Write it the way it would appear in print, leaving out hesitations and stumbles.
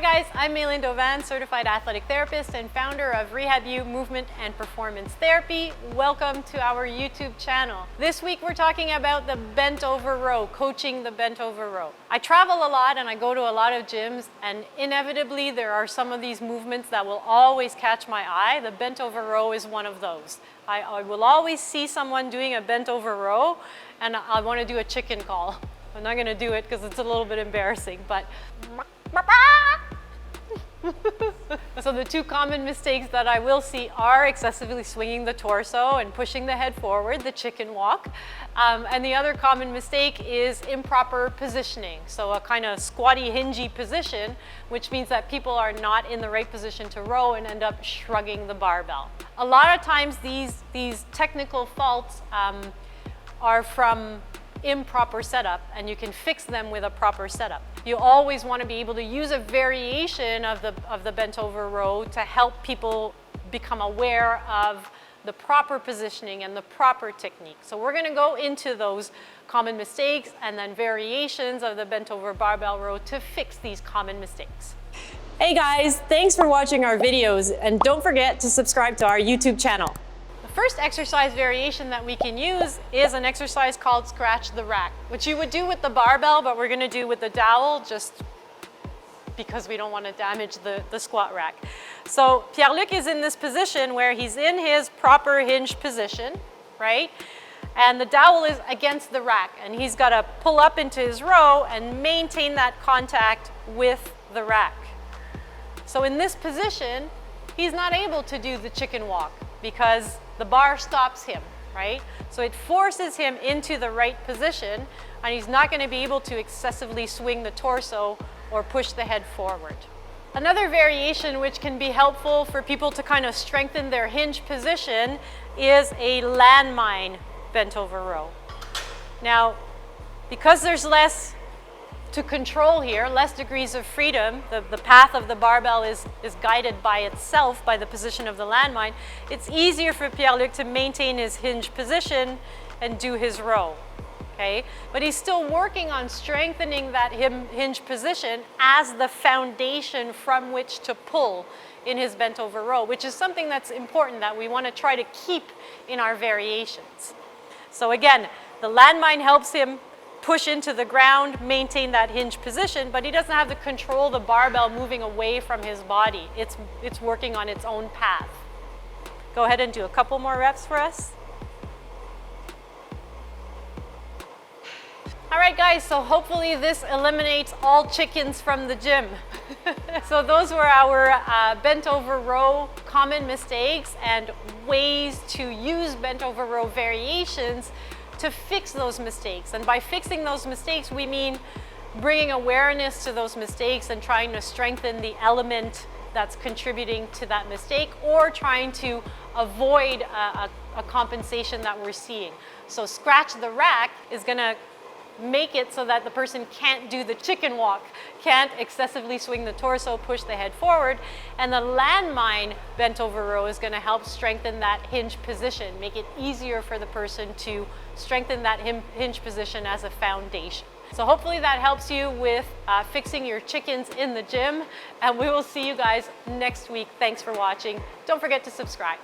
guys, I'm Maylin Dovan, certified athletic therapist and founder of Rehab-U Movement and Performance Therapy. Welcome to our YouTube channel. This week we're talking about the bent over row, coaching the bent over row. I travel a lot and I go to a lot of gyms, and inevitably there are some of these movements that will always catch my eye. The bent over row is one of those. I will always see someone doing a bent over row and I want to do a chicken call. I'm not going to do it because it's a little bit embarrassing, but so the two common mistakes that I will see are excessively swinging the torso and pushing the head forward, the chicken walk. And the other common mistake is improper positioning. So a kind of squatty, hingy position, which means that people are not in the right position to row and end up shrugging the barbell. A lot of times these technical faults are from improper setup, and you can fix them with a proper setup. You always want to be able to use a variation of the bent over row to help people become aware of the proper positioning and the proper technique. So we're going to go into those common mistakes and then variations of the bent over barbell row to fix these common mistakes. Hey guys, thanks for watching our videos, and don't forget to subscribe to our YouTube channel. First exercise variation that we can use is an exercise called scratch the rack, which you would do with the barbell, but we're going to do with the dowel just because we don't want to damage the squat rack. So Pierre-Luc is in this position where he's in his proper hinge position, right? And the dowel is against the rack, and he's got to pull up into his row and maintain that contact with the rack. So in this position, he's not able to do the chicken walk because the bar stops him, right? So it forces him into the right position, and he's not going to be able to excessively swing the torso or push the head forward. Another variation which can be helpful for people to kind of strengthen their hinge position is a landmine bent over row. Now, because there's less to control here, less degrees of freedom, the path of the barbell is guided by itself, by the position of the landmine, it's easier for Pierre-Luc to maintain his hinge position and do his row, okay? But he's still working on strengthening that hinge position as the foundation from which to pull in his bent over row, which is something that's important that we want to try to keep in our variations. So again, the landmine helps him push into the ground, maintain that hinge position, but he doesn't have to control the barbell moving away from his body. It's working on its own path. Go ahead and do a couple more reps for us. All right guys, so hopefully this eliminates all chickens from the gym. So those were our bent over row common mistakes and ways to use bent over row variations to fix those mistakes. And by fixing those mistakes, we mean bringing awareness to those mistakes and trying to strengthen the element that's contributing to that mistake, or trying to avoid a compensation that we're seeing. So scratch the rack is going to make it so that the person can't do the chicken walk, can't excessively swing the torso, push the head forward, and the landmine bent over row is going to help strengthen that hinge position, make it easier for the person to strengthen that hinge position as a foundation. So hopefully that helps you with fixing your chickens in the gym, and we will see you guys next week. Thanks for watching. Don't forget to subscribe.